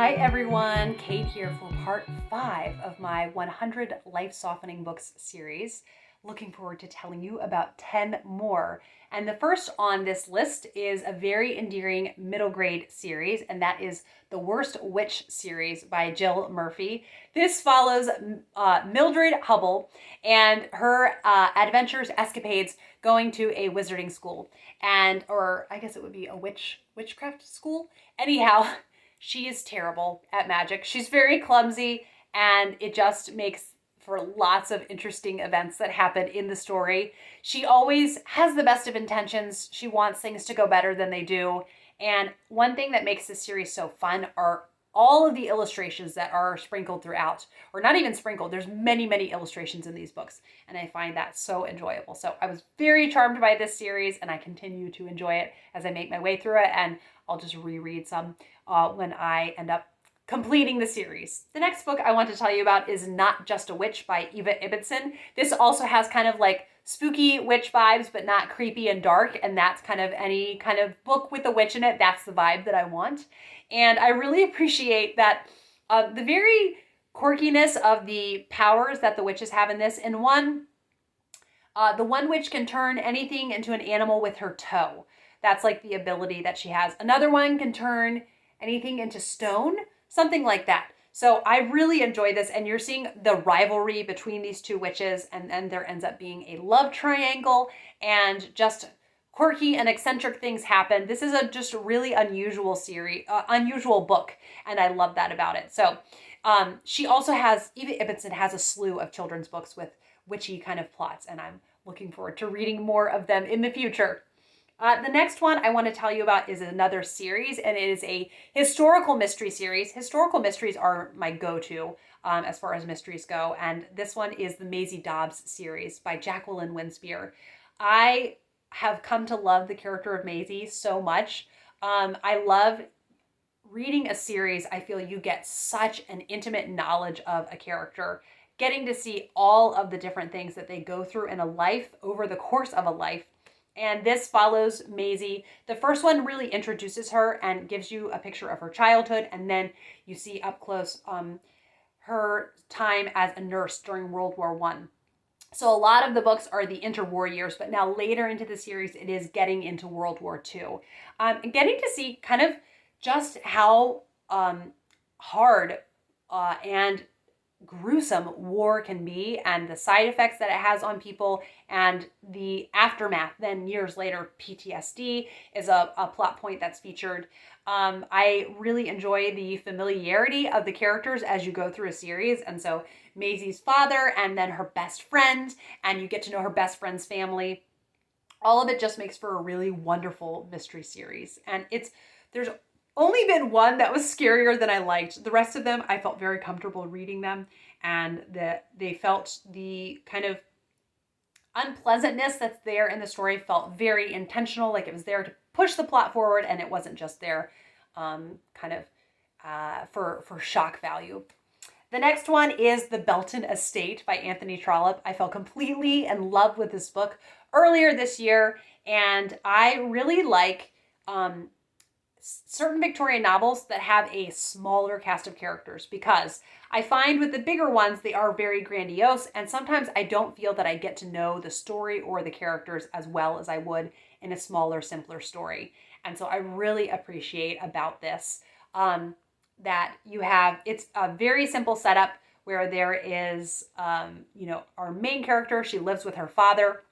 Hi everyone, Kate here for part 5 of my 100 Life Softening Books series. Looking forward to telling you about 10 more. And the first on this list is a very endearing middle grade series, and that is The Worst Witch series by Jill Murphy. This follows Mildred Hubble and her adventures, escapades, going to a wizarding school, or I guess it would be a witchcraft school. Anyhow, she is terrible at magic. She's very clumsy, and it just makes for lots of interesting events that happen in the story. She always has the best of intentions. She wants things to go better than they do. And one thing that makes this series so fun are all of the illustrations that are sprinkled throughout, or not even sprinkled. There's many, many illustrations in these books, and I find that so enjoyable. So I was very charmed by this series, and I continue to enjoy it as I make my way through it, and I'll just reread some when I end up completing the series. The next book I want to tell you about is Not Just a Witch by Ibbotson. This also has kind of like spooky witch vibes, but not creepy and dark, and that's kind of any kind of book with a witch in it. That's the vibe that I want. And I really appreciate that the very quirkiness of the powers that the witches have in this. In one, the one witch can turn anything into an animal with her toe. That's like the ability that she has. Another one can turn anything into stone, something like that. So I really enjoy this, and you're seeing the rivalry between these two witches, and then there ends up being a love triangle, and just quirky and eccentric things happen. This is a just really unusual series, unusual book, and I love that about it. So she also has, Eva Ibbotson has a slew of children's books with witchy kind of plots, and I'm looking forward to reading more of them in the future. The next one I want to tell you about is another series, and it is a historical mystery series. Historical mysteries are my go-to as far as mysteries go, and this one is the Maisie Dobbs series by Jacqueline Winspear. I have come to love the character of Maisie so much. I love reading a series. I feel you get such an intimate knowledge of a character, getting to see all of the different things that they go through in a life over the course of a life. And this follows Maisie. The first one really introduces her and gives you a picture of her childhood, and then you see up close her time as a nurse during World War I. So a lot of the books are the interwar years, but now later into the series, it is getting into World War II. And getting to see kind of just how hard and gruesome war can be, and the side effects that it has on people, and the aftermath. Then years later, PTSD is a plot point that's featured. I really enjoy the familiarity of the characters as you go through a series, and so Maisie's father and then her best friend, and you get to know her best friend's family. All of it just makes for a really wonderful mystery series, and there's only been one that was scarier than I liked. The rest of them, I felt very comfortable reading them, and they felt the kind of unpleasantness that's there in the story felt very intentional, like it was there to push the plot forward, and it wasn't just there for shock value. The next one is The Belton Estate by Anthony Trollope. I fell completely in love with this book earlier this year, and I really like certain Victorian novels that have a smaller cast of characters, because I find with the bigger ones, they are very grandiose, and sometimes I don't feel that I get to know the story or the characters as well as I would in a smaller, simpler story. And so I really appreciate about this that it's a very simple setup where there is, our main character, she lives with her father,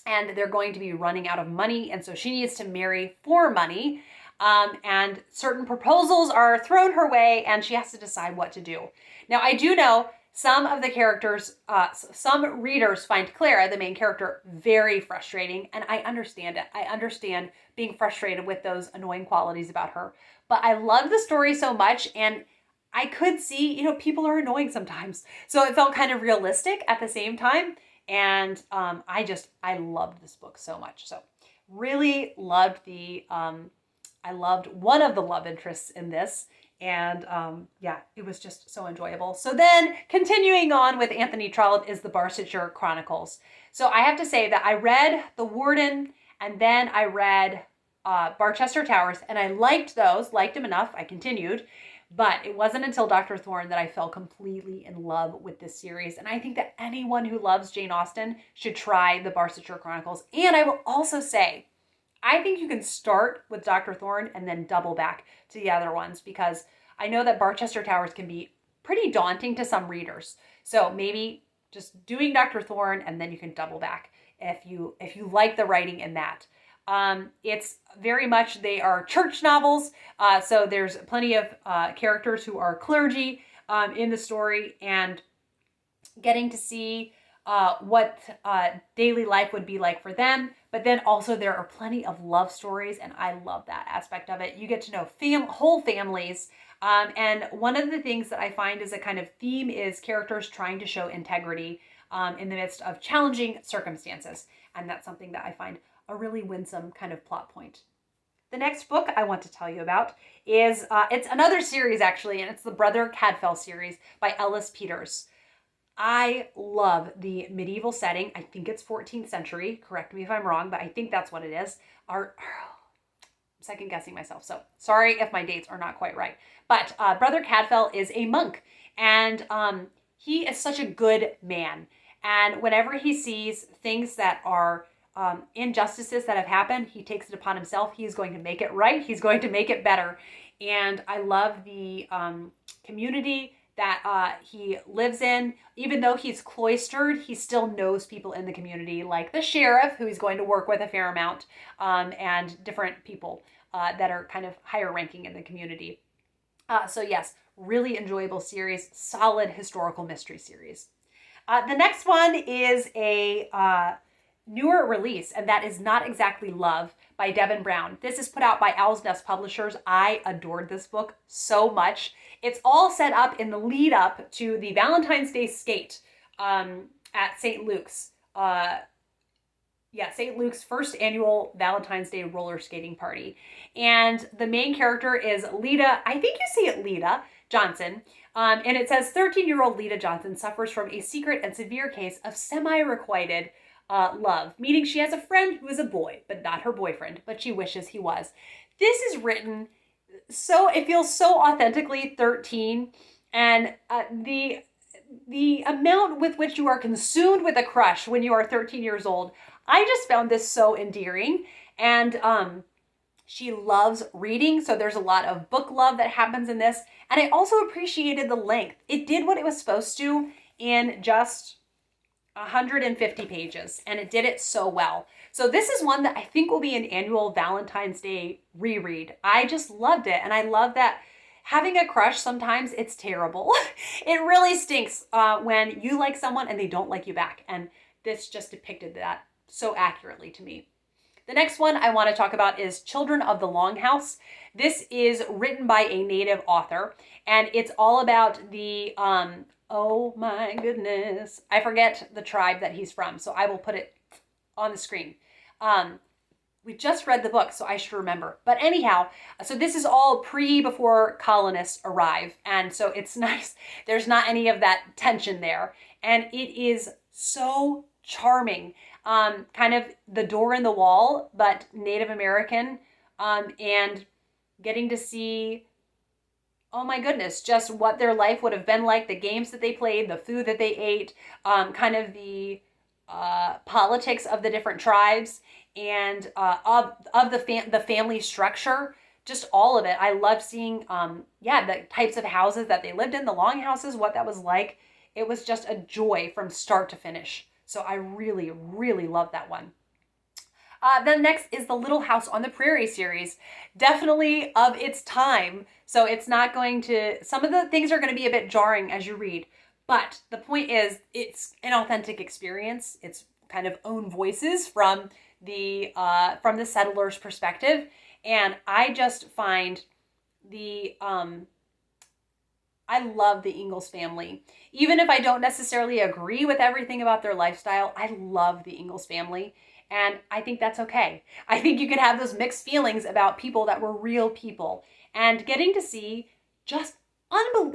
and they're going to be running out of money, and so she needs to marry for money. And certain proposals are thrown her way, and she has to decide what to do. Now, I do know some of the characters, some readers find Clara, the main character, very frustrating, and I understand it. I understand being frustrated with those annoying qualities about her. But I love the story so much, and I could see, people are annoying sometimes. So it felt kind of realistic at the same time, and I loved this book so much. So really loved I loved one of the love interests in this, and it was just so enjoyable. So then continuing on with Anthony Trollope is the Barsetshire Chronicles. So I have to say that I read The Warden, and then I read Barchester Towers, and I liked them enough. I continued, But it wasn't until Dr. Thorne that I fell completely in love with this series. And I think that anyone who loves Jane Austen should try the Barsetshire Chronicles. And I will also say, I think you can start with Dr. Thorne and then double back to the other ones, because I know that Barchester Towers can be pretty daunting to some readers. So maybe just doing Dr. Thorne and then you can double back if you like the writing in that. It's very much, they are church novels. So there's plenty of characters who are clergy in the story, and getting to see what daily life would be like for them. But then also there are plenty of love stories, and I love that aspect of it. You get to know whole families. And one of the things that I find is a kind of theme is characters trying to show integrity in the midst of challenging circumstances. And that's something that I find a really winsome kind of plot point. The next book I want to tell you about is, it's another series actually, and it's the Brother Cadfael series by Ellis Peters. I love the medieval setting. I think it's 14th century. Correct me if I'm wrong, but I think that's what it is. I'm second guessing myself, so sorry if my dates are not quite right. But Brother Cadfael is a monk, and he is such a good man. And whenever he sees things that are injustices that have happened, he takes it upon himself. He is going to make it right. He's going to make it better. And I love the community that he lives in. Even though he's cloistered, he still knows people in the community, like the sheriff, who he's going to work with a fair amount, and different people that are kind of higher ranking in the community. So yes, really enjoyable series, solid historical mystery series. The next one is a newer release, and that is Not Exactly Love by Devin Brown. This is put out by Owl's Nest Publishers. I adored this book so much. It's all set up in the lead up to the Valentine's Day skate at St. Luke's. St. Luke's first annual Valentine's Day roller skating party. And the main character is Lita, I think you say it Lita Johnson. And it says 13-year-old Lita Johnson suffers from a secret and severe case of semi-requited love, meaning she has a friend who is a boy, but not her boyfriend, but she wishes he was. This is written so, it feels so authentically 13, and the amount with which you are consumed with a crush when you are 13 years old, I just found this so endearing. And she loves reading, so there's a lot of book love that happens in this. And I also appreciated the length. It did what it was supposed to in just 150 pages, and it did it so well. So this is one that I think will be an annual Valentine's Day reread. I just loved it, and I love that having a crush, sometimes it's terrible. It really stinks when you like someone and they don't like you back, and this just depicted that so accurately to me. The next one I want to talk about is Children of the Longhouse. This is written by a native author, and it's all about the oh my goodness, I forget the tribe that he's from, so I will put it on the screen. We just read the book, so I should remember. But anyhow, so this is all before colonists arrive, and so it's nice. There's not any of that tension there, and it is so charming. Kind of the door in the wall, but Native American, and getting to see, oh my goodness, just what their life would have been like, the games that they played, the food that they ate, kind of the politics of the different tribes, and of the family structure, just all of it. I loved seeing, the types of houses that they lived in, the longhouses, what that was like. It was just a joy from start to finish. So I really, really love that one. Then next is the Little House on the Prairie series. Definitely of its time. So it's not going to, some of the things are going to be a bit jarring as you read. But the point is, it's an authentic experience. It's kind of own voices from the settler's perspective. And I just find I love the Ingalls family. Even if I don't necessarily agree with everything about their lifestyle, I love the Ingalls family. And I think that's okay. I think you can have those mixed feelings about people that were real people. And getting to see just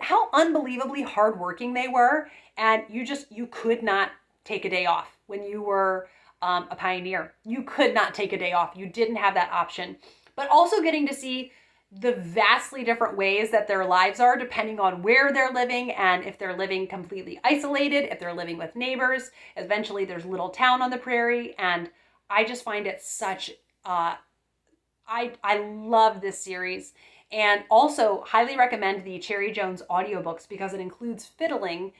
how unbelievably hardworking they were. And you could not take a day off when you were a pioneer. You could not take a day off. You didn't have that option. But also getting to see the vastly different ways that their lives are depending on where they're living, and if they're living completely isolated, if they're living with neighbors. Eventually there's Little Town on the Prairie, and I just find it such, I love this series. And also highly recommend the Cherry Jones audiobooks because it includes fiddling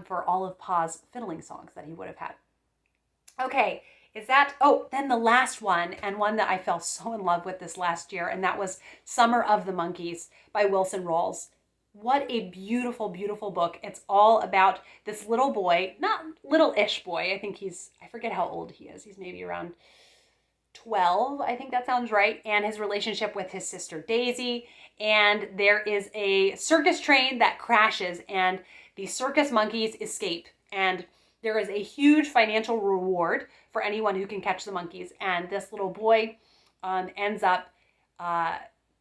for all of Pa's fiddling songs that he would have had. Okay, then the last one, and one that I fell so in love with this last year, and that was Summer of the Monkeys by Wilson Rawls. What a beautiful, beautiful book. It's all about this little boy, not little-ish boy. I forget how old he is. He's maybe around 12, I think that sounds right, and his relationship with his sister Daisy. And there is a circus train that crashes, and the circus monkeys escape. And there is a huge financial reward for anyone who can catch the monkeys. And this little boy ends up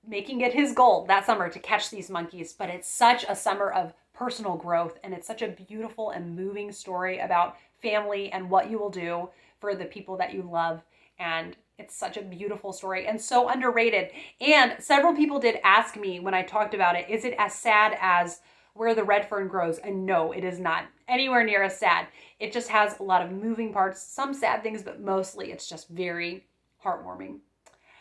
making it his goal that summer to catch these monkeys. But it's such a summer of personal growth, and it's such a beautiful and moving story about family and what you will do for the people that you love. And it's such a beautiful story and so underrated. And several people did ask me when I talked about it, is it as sad as Where the Red Fern Grows? And no, it is not anywhere near as sad. It just has a lot of moving parts, some sad things, but mostly it's just very heartwarming.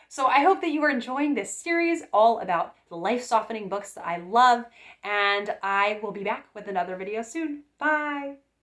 So I hope that you are enjoying this series all about the life-softening books that I love, and I will be back with another video soon. Bye!